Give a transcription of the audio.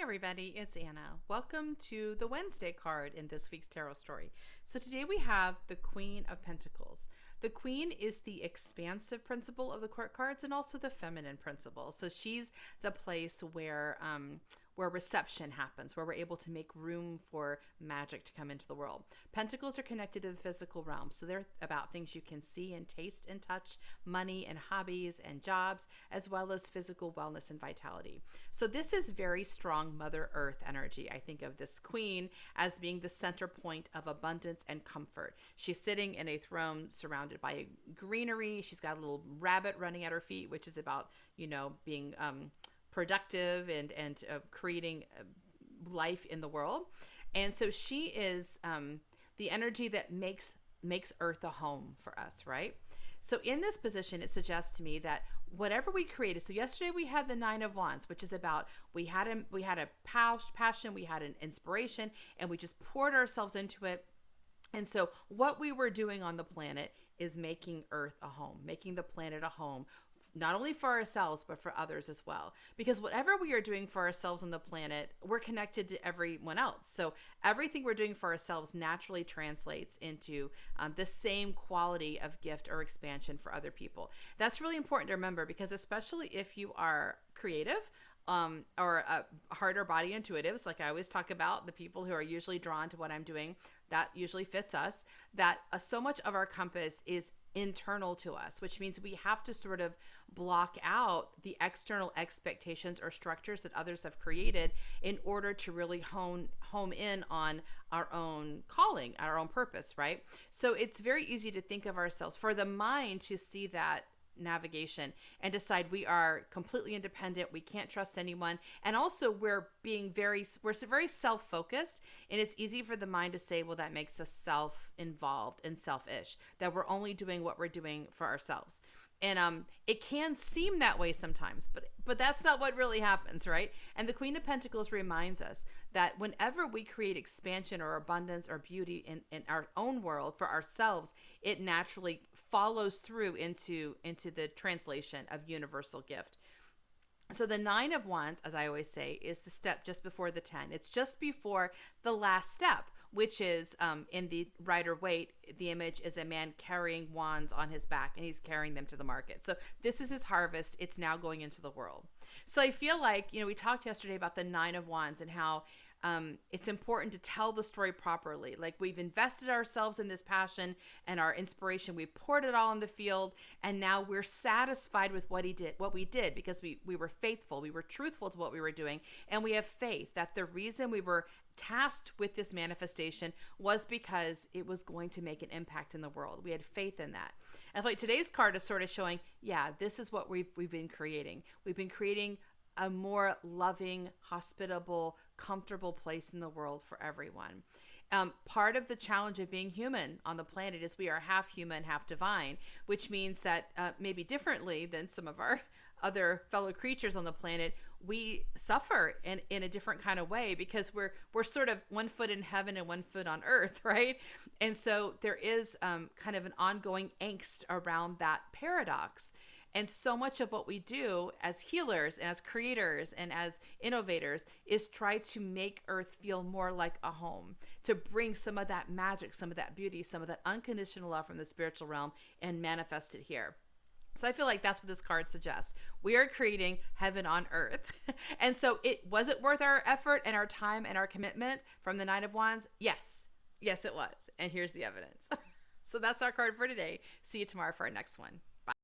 everybody, it's Anna. Welcome to the Wednesday card in this week's tarot story. So today we have the Queen of Pentacles. The Queen is the expansive principle of the court cards and also the feminine principle. So she's the place where reception happens, where we're able to make room for magic to come into the world. Pentacles are connected to the physical realm. So they're about things you can see and taste and touch, money and hobbies and jobs, as well as physical wellness and vitality. So this is very strong Mother Earth energy. I think of this queen as being the center point of abundance and comfort. She's sitting in a throne surrounded by greenery. She's got a little rabbit running at her feet, which is about, being productive and creating life in the world. And so she is the energy that makes Earth a home for us, right? So in this position, it suggests to me that whatever we created, so yesterday we had the Nine of Wands, which is about we had a passion, we had an inspiration, and we just poured ourselves into it. And so what we were doing on the planet is making Earth a home, making the planet a home, not only for ourselves, but for others as well. Because whatever we are doing for ourselves on the planet, we're connected to everyone else. So everything we're doing for ourselves naturally translates into the same quality of gift or expansion for other people. That's really important to remember, because especially if you are creative, or heart or body intuitives, like I always talk about, the people who are usually drawn to what I'm doing, that usually fits us, that so much of our compass is internal to us, which means we have to sort of block out the external expectations or structures that others have created in order to really home in on our own calling, our own purpose, right? So it's very easy to think of ourselves, for the mind to see that navigation and decide we are completely independent, we can't trust anyone, and also we're very self-focused, and it's easy for the mind to say, well, that makes us self-involved and selfish, that we're only doing what we're doing for ourselves. And it can seem that way sometimes, but that's not what really happens, right? And the Queen of Pentacles reminds us that whenever we create expansion or abundance or beauty in our own world for ourselves, it naturally follows through into the translation of universal gift. So the Nine of Wands, as I always say, is the step just before the 10. It's just before the last step, which is in the Rider-Waite, the image is a man carrying wands on his back, and he's carrying them to the market. So this is his harvest. It's now going into the world. So I feel like, we talked yesterday about the Nine of Wands and how it's important to tell the story properly. Like, we've invested ourselves in this passion and our inspiration. We poured it all in the field, and now we're satisfied with what we did because we were faithful. We were truthful to what we were doing. And we have faith that the reason we were tasked with this manifestation was because it was going to make an impact in the world. We had faith in that. And I feel like today's card is sort of showing, yeah, this is what we've been creating. We've been creating a more loving, hospitable, comfortable place in the world for everyone. Part of the challenge of being human on the planet is we are half human, half divine, which means that maybe differently than some of our other fellow creatures on the planet, we suffer in a different kind of way because we're sort of one foot in heaven and one foot on earth, right? And so there is kind of an ongoing angst around that paradox. And so much of what we do as healers and as creators and as innovators is try to make Earth feel more like a home, to bring some of that magic, some of that beauty, some of that unconditional love from the spiritual realm and manifest it here. So I feel like that's what this card suggests. We are creating heaven on earth. And so was it worth our effort and our time and our commitment from the Nine of Wands? Yes. Yes, it was. And here's the evidence. So that's our card for today. See you tomorrow for our next one.